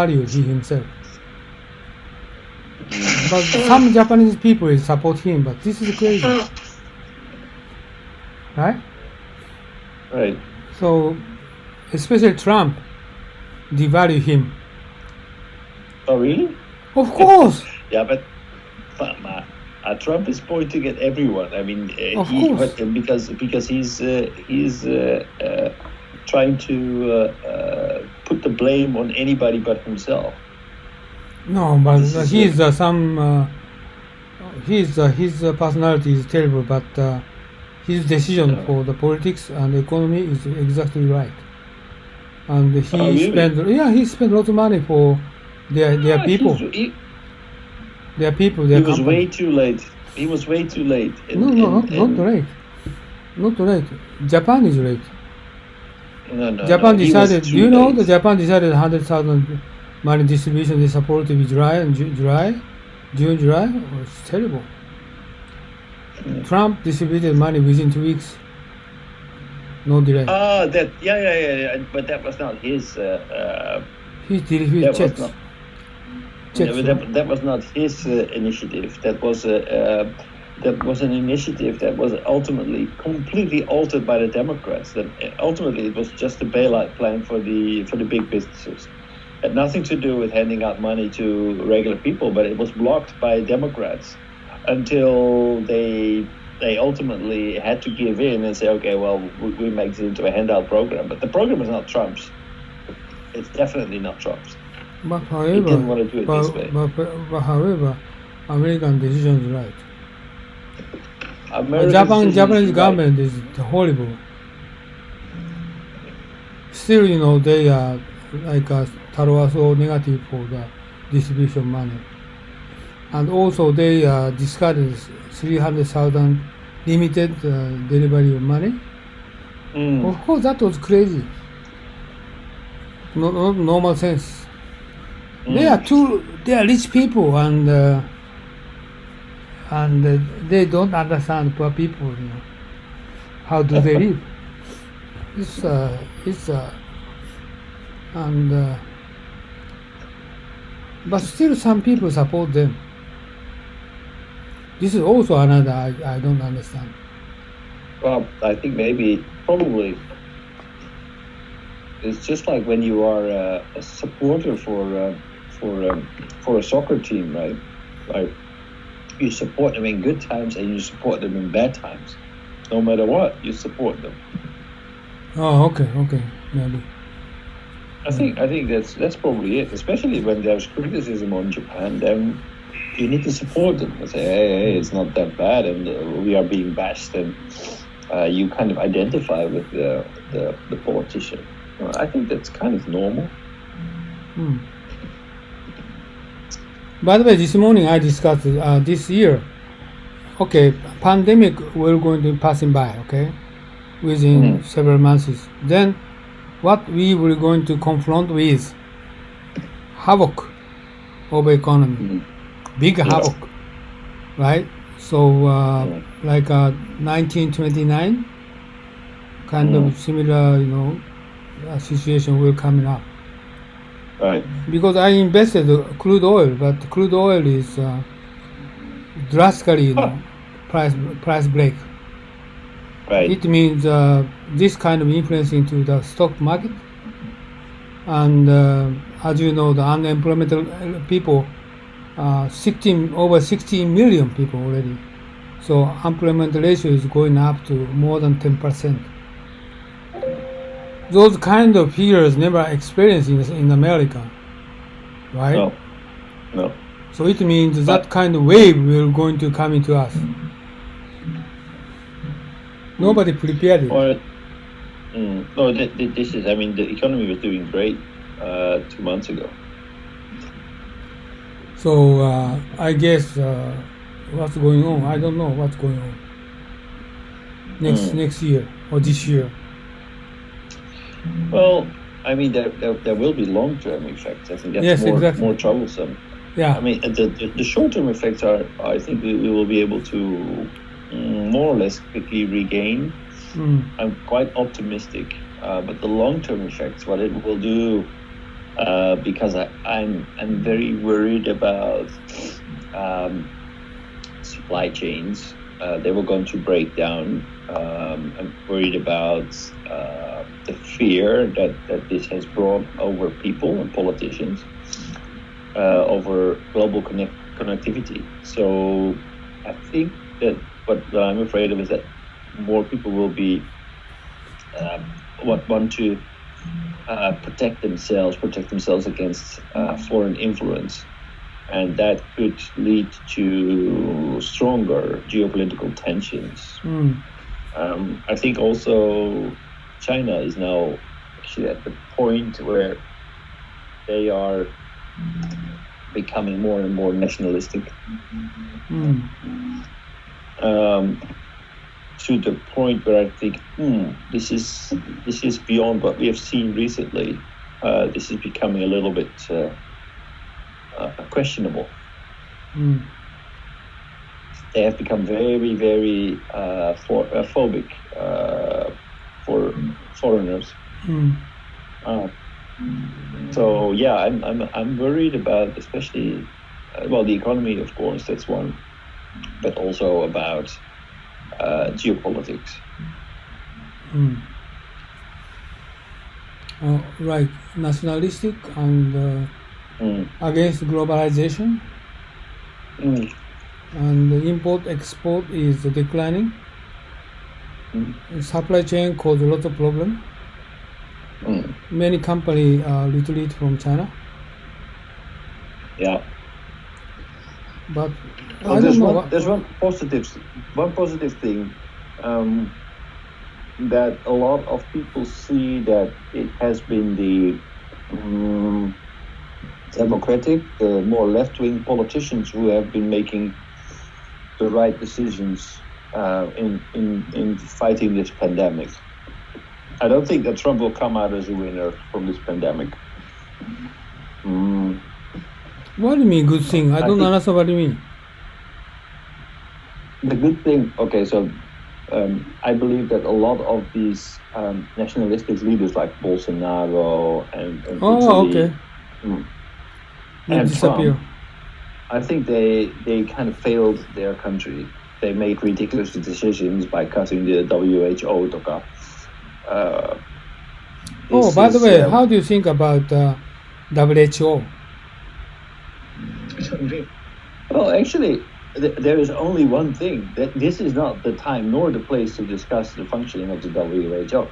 value he himself. But some Japanese people support him, but this is crazy. Right? Right. So, especially Trump devalue him. Oh, really? Of course. Yeah, but Trump is pointing at everyone. I mean, because he's trying to put the blame on anybody but himself. No, but his personality is terrible, but his decision for the politics and economy is exactly right. And he spent lots of money for their people. Their people, their company. Way too late. He was way too late. Not late. Not late. Japan is late. No. Japan decided. Do you know that Japan decided 100,000 money distribution is supposed to be June, July? Oh, it's terrible. Trump distributed money within 2 weeks. No delay. But that was not his. He distributed checks. That was not his initiative. That was an initiative that was ultimately completely altered by the Democrats. That ultimately it was just a bailout plan for the big businesses. It had nothing to do with handing out money to regular people, but it was blocked by Democrats until they ultimately had to give in and say, okay, well, we make it into a handout program. But the program is not Trump's. It's definitely not Trump's. But however, he didn't want to do it this way. But however, American decision is right. Japanese government is horrible. Still, they are like Taro was so negative for the distribution money. And also they discarded 300,000 limited delivery of money. Of course, that was crazy. Not normal sense. They are rich people and they don't understand poor people. How do they live? But still some people support them. This is also another I don't understand. Well, I think probably it's just like when you are a supporter for a soccer team, right? Like you support them in good times and you support them in bad times. No matter what, you support them. Oh, okay, maybe. I think that's probably it. Especially when there's criticism on Japan, then you need to support them and say, hey, it's not that bad, and we are being bashed, and you kind of identify with the politician. I think that's kind of normal. By the way, this morning I discussed this year. Okay, pandemic we're going to be passing by. Okay, within several months. Then, what we were going to confront with havoc of economy, big havoc, right? So like 1929, kind of similar, situation will coming up. Right. Because I invested crude oil, but crude oil is drastically, price break. Right. It means this kind of influence into the stock market, and as you know, the unemployment people, over 16 million people already. So employment ratio is going up to more than 10%. Those kind of figures never experienced in America, right? No. So it means that kind of wave will going to come into us. Nobody prepared it. No, this is. I mean, the economy was doing great 2 months ago. So I guess what's going on? I don't know what's going on next year or this year. Well, I mean, there will be long-term effects. I think that's more troublesome. Yeah. I mean, the short-term effects are. I think we will be able to more or less quickly regain. I'm quite optimistic, but the long-term effects, what it will do because I'm very worried about supply chains. They were going to break down. I'm worried about the fear that this has brought over people and politicians, over global connectivity. So I think that what I'm afraid of is that more people will be want to protect themselves against foreign influence. And that could lead to stronger geopolitical tensions. I think also China is now actually at the point where they are becoming more and more nationalistic. To the point where I think this is beyond what we have seen recently. This is becoming a little bit questionable. They have become very, very phobic for foreigners. So yeah, I'm worried about, especially the economy, of course, that's one, but also about geopolitics. Right, nationalistic and against globalization, and the import-export is declining. Supply chain cause lots of problem. Many companies retreat from China. Yeah. But there's one positive thing that a lot of people see, that it has been the democratic, more left-wing politicians who have been making the right decisions in fighting this pandemic. I don't think that Trump will come out as a winner from this pandemic. What do you mean good thing? I don't understand what you mean. The good thing, okay, so I believe that a lot of these nationalistic leaders like Bolsonaro and okay. And Trump, I think they kind of failed their country. They made ridiculous decisions by cutting the WHO. By the way, how do you think about WHO? Well, actually, there is only one thing, that this is not the time nor the place to discuss the functioning of the WHO.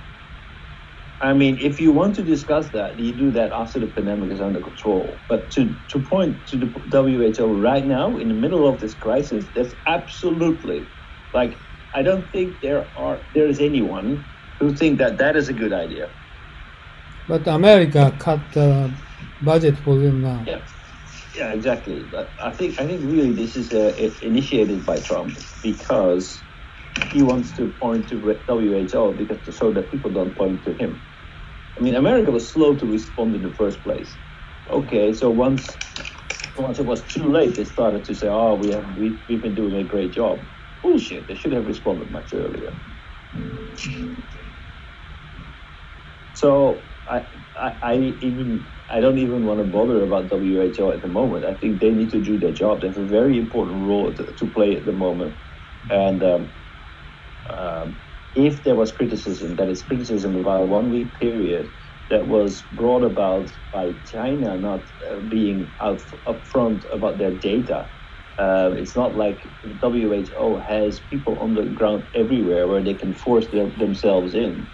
I mean, if you want to discuss that, you do that after the pandemic is under control. But to point to the WHO right now, in the middle of this crisis, that's absolutely, I don't think there is anyone who think that is a good idea. But America cut the budget for them now. Yeah, exactly. But I think really this is initiated by Trump, because he wants to point to WHO so that people don't point to him. I mean, America was slow to respond in the first place. Okay, so once it was too late, they started to say, we've been doing a great job. Bullshit, they should have responded much earlier. So I don't even want to bother about WHO at the moment. I think they need to do their job. They have a very important role to play at the moment. And if there was criticism, that is criticism about a 1 week period that was brought about by China not being upfront about their data. It's not like WHO has people on the ground everywhere where they can force themselves in.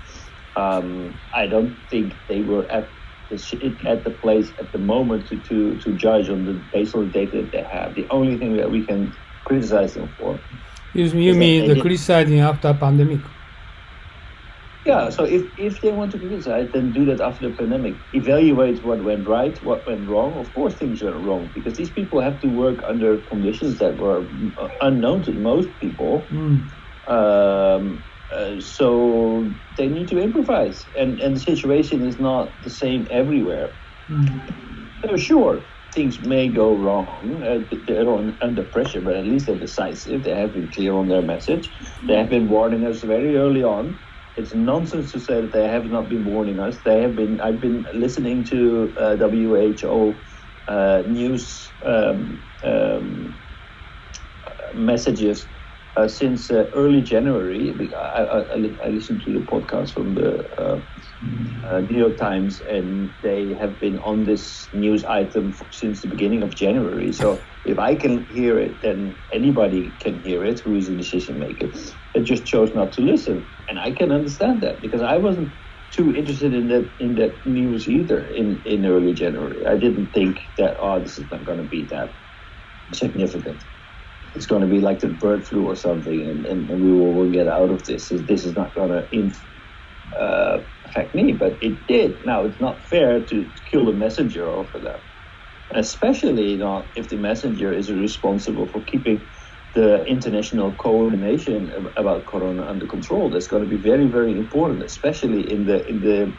I don't think they were at the place at the moment to judge based on the data that they have. The only thing that we can criticize them for. You mean the criticizing after pandemic? Yeah, so if they want to criticize, then do that after the pandemic. Evaluate what went right, what went wrong. Of course things went wrong, because these people have to work under conditions that were unknown to most people. So they need to improvise, and the situation is not the same everywhere. So sure, things may go wrong. They're under pressure, but at least they're decisive. They have been clear on their message. They have been warning us very early on. It's nonsense to say that they have not been warning us. I've been listening to WHO news messages since early January. I listened to the podcast from the New York Times, and they have been on this news item since the beginning of January. So if I can hear it, then anybody can hear it who is a decision maker. They just chose not to listen, and I can understand that, because I wasn't too interested in that news either in early January. I didn't think that this is not going to be that significant. It's going to be like the bird flu or something, and we will get out of this. This is not going to affect me, but it did. Now, it's not fair to kill the messenger over that, especially not if the messenger is responsible for keeping the international coordination about corona under control. That's going to be very, very important, especially in the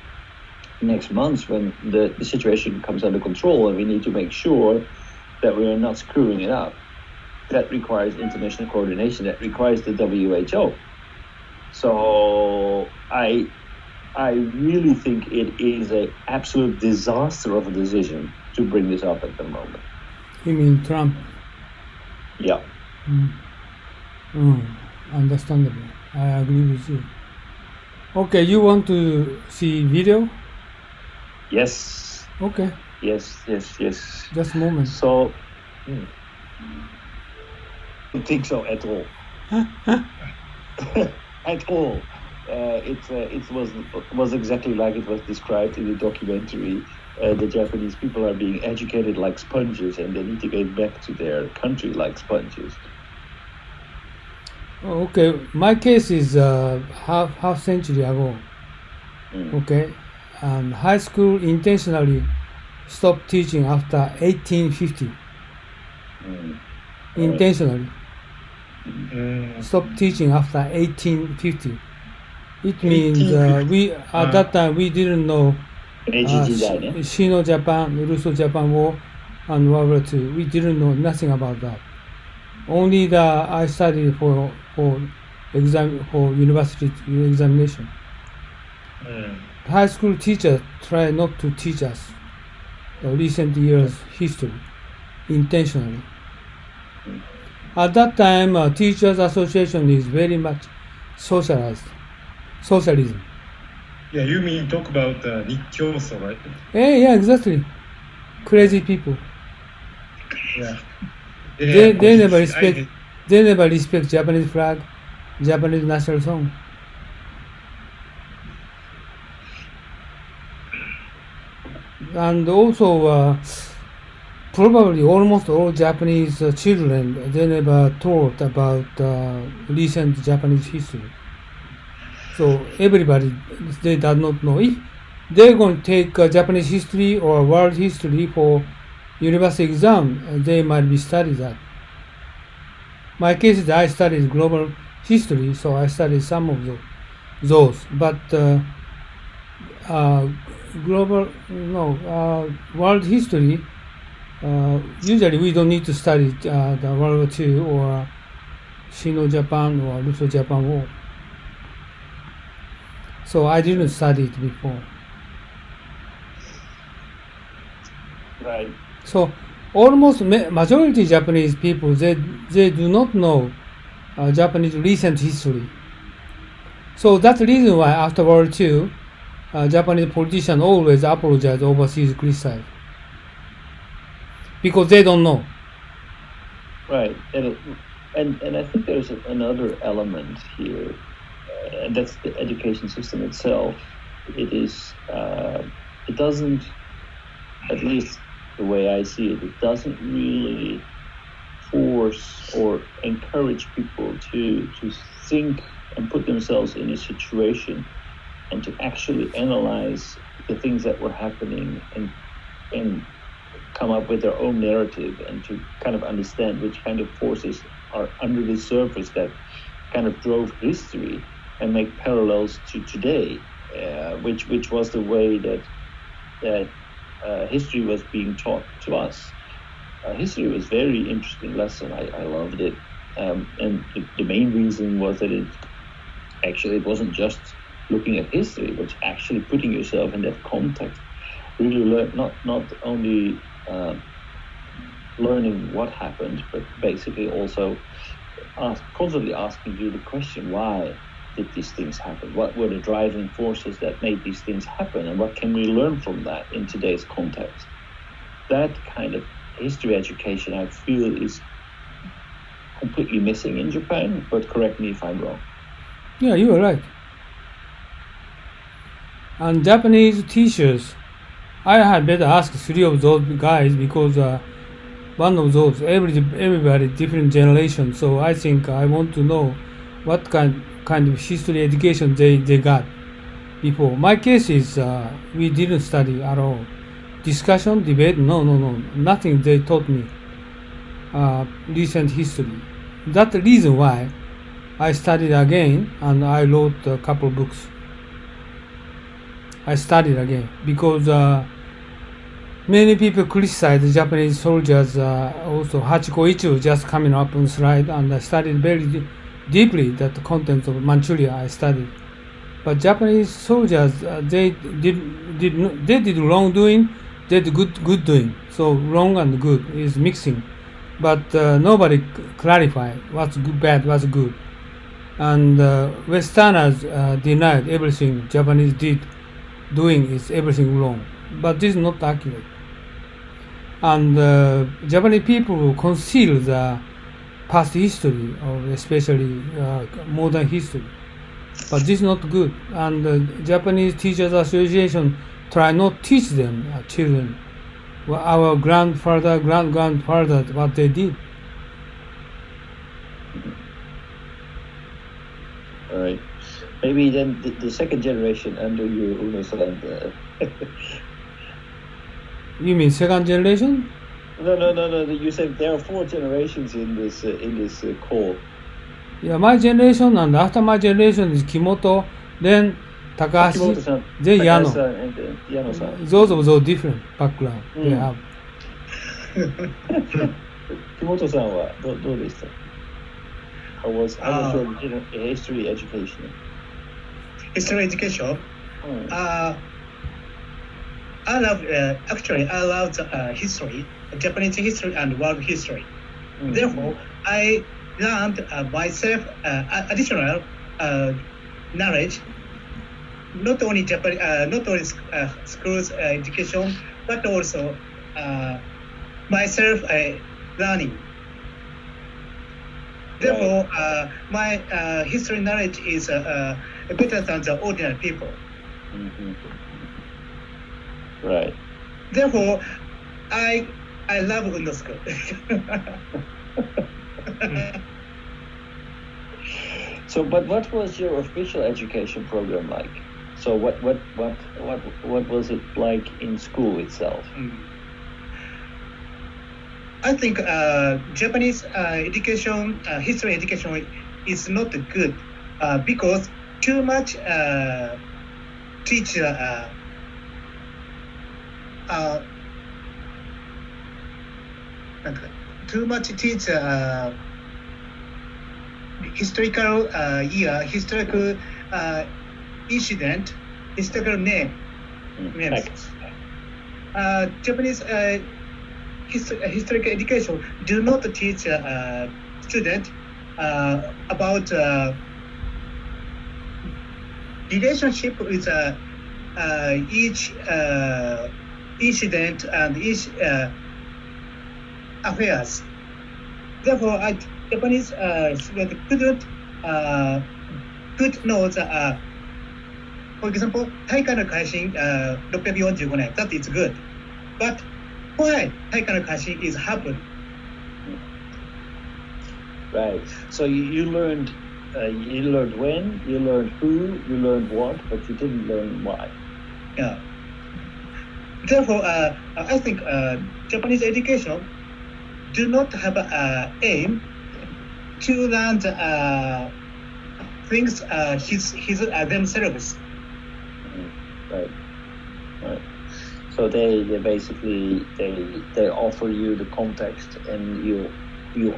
next months when the situation comes under control, and we need to make sure that we are not screwing it up. That requires international coordination. That requires the WHO. So I really think it is an absolute disaster of a decision to bring this up at the moment. You mean Trump? Yeah. Understandable. I agree with you. Okay, you want to see video? Yes. Okay. Yes. Just a moment. So, I don't think so at all. At all. It was exactly like it was described in the documentary. The Japanese people are being educated like sponges, and they need to get back to their country like sponges. Okay, my case is half century ago. Okay, high school intentionally stopped teaching after 1850. Intentionally stopped teaching after 1850. It means we at that time we didn't know Sino-Japan, Russo-Japan War, and World War II. We didn't know nothing about that. Only I studied for university examination. High school teachers try not to teach us the recent years history intentionally. At that time, Teachers Association is very much socialism. Yeah, you mean talk about Nikkyoso, right? Yeah, exactly. Crazy people. Yeah. They never respect. They never respect Japanese flag, Japanese national song. And also, probably almost all Japanese children, they never taught about recent Japanese history. So everybody, they does not know. If they're going to take Japanese history or world history for university exam, they might be studied that. My case is I studied global history, so I studied some of those. But world history, usually we don't need to study the World War II or Sino-Japan or Russo-Japan War. So I didn't study it before. Right. So almost majority Japanese people, they do not know Japanese recent history. So that's the reason why after World War II, Japanese politicians always apologize overseas criticize. Because they don't know. Right. And I think there's another element here, and that's the education system itself. It doesn't, at least the way I see it, it doesn't really force or encourage people to think and put themselves in a situation and to actually analyze the things that were happening and come up with their own narrative and to kind of understand which kind of forces are under the surface that kind of drove history and make parallels to today, which was the way that history was being taught to us. History was a very interesting lesson. I loved it. And the main reason was that it wasn't just looking at history, but actually putting yourself in that context. Really learn, not only learning what happened, but basically also constantly asking you the question, why did these things happen? What were the driving forces that made these things happen? And what can we learn from that in today's context? That kind of history education, I feel, is completely missing in Japan, but correct me if I'm wrong. Yeah, you are right. And Japanese teachers, I had better ask 3 of those guys because one of those, everybody different generation. So I think I want to know what kind of history education they got before. My case is we didn't study at all. Discussion, debate, no, nothing they taught me. Recent history. That's the reason why I studied again and I wrote a couple books. I studied again because many people criticize the Japanese soldiers. Also, Hachiko Ichigo just coming up on slide, and I studied very deeply that the contents of Manchuria. I studied, but Japanese soldiers they did wrongdoing, they did good doing. So wrong and good is mixing, but nobody clarified what's good, bad, what's good, and Westerners denied everything Japanese did doing is everything wrong, but this is not accurate. And Japanese people will conceal the past history, or especially modern history, but this is not good. And Japanese Teachers Association try not teach them children our grandfather, grandfather what they did. All right. Maybe then the second generation under you, Uno-san. You mean second generation? No. You said there are 4 generations in this call. Yeah, my generation and after my generation is Kimoto, then Takahashi, Kimoto-san, then Yano. Takahashi-san, and Yano-san. Those different background they have. Kimoto-san はどうでした? How was your history education? History education? I love history, Japanese history and world history. Therefore, I learned myself additional knowledge, not only schools education, but also myself learning. Therefore, my history knowledge is better than the ordinary people. Right. Therefore, I love Uno School. So, but what was your official education program like? So, what was it like in school itself? I think Japanese education, history education, is not good because too much teacher. Too much teach historical year, historical incident, historical names. Japanese historical education do not teach student about relationship with each incident and each affairs. Therefore, Japanese student could know the, for example, 大化の改新645年, that is good. But why 大化の改新 is happened? Right. So you learned when, you learned who, you learned what, but you didn't learn why. Yeah. Therefore, I think Japanese education do not have an aim to learn the things themselves. Right. So they basically they offer you the context, and you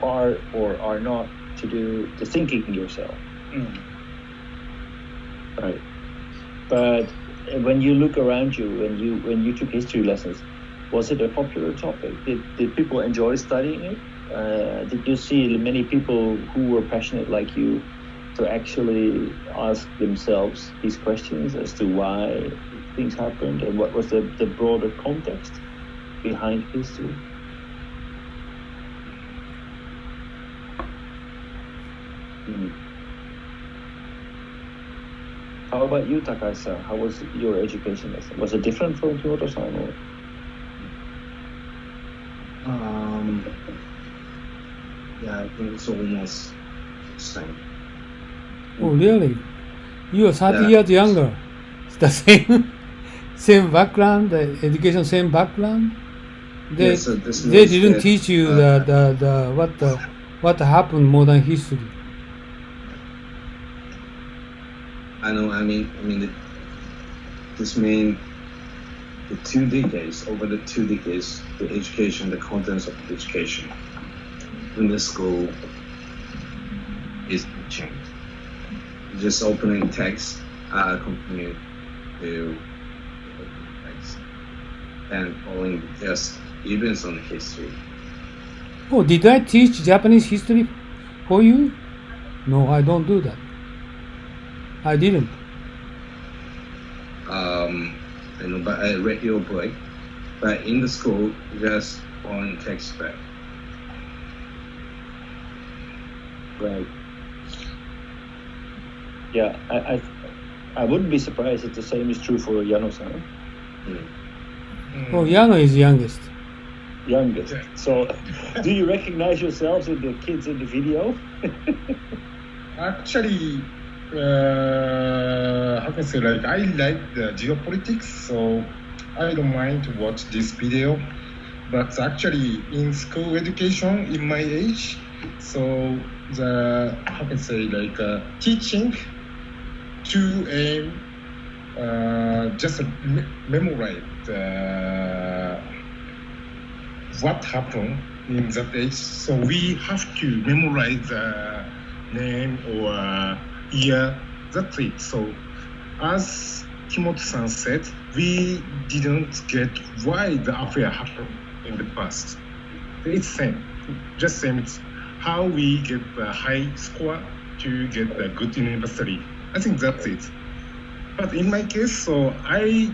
are or are not to do the thinking yourself. Right. But when you look around you, when you took history lessons, was it a popular topic? Did people enjoy studying it? Did you see many people who were passionate like you to actually ask themselves these questions as to why things happened and what was the broader context behind history? How about you, Takai-san? How was your education lesson? Was it different from Kyoto-san? Or? Yeah, I think it's almost the same. Oh, really? You are 30 Yeah. years younger. It's the same background, the education, same background. They, Yeah, so this they means didn't that, teach you what happened modern history. I know. I mean, this means the 2 decades. Over the 2 decades, the education, the contents of education in the school is changed. Just opening text, continue to open text, and following just events on history. Oh, did I teach Japanese history for you? No, I don't do that. I didn't. I know, but I read your book. But in the school, just on textbook. Right. Yeah, I wouldn't be surprised if the same is true for Yano-san. Oh, Yano is youngest. Youngest. So, do you recognize yourselves in the kids in the video? Actually, how can I say, like, I like the geopolitics, so I don't mind to watch this video. But actually, in school education, in my age, so the, how can I say, like, teaching to just memorize what happened in that age. So we have to memorize the name or year. That's it. So as Kimoto-san said, we didn't get why the affair happened in the past. It's same, just same. It's how we get the high score to get the good university. I think that's it. But in my case, so I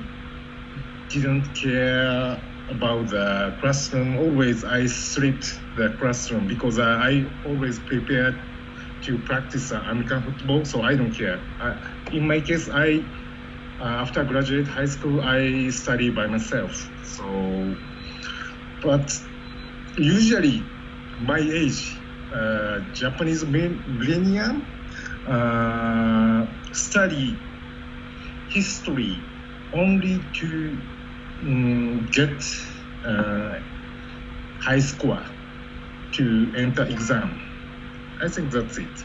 didn't care about the classroom. Always I stripped the classroom because I always prepared to practice American football, so I don't care. In my case, I after graduate high school, I study by myself. So, but usually my age, Japanese millennium, study history only to get high score to enter exam. I think that's it.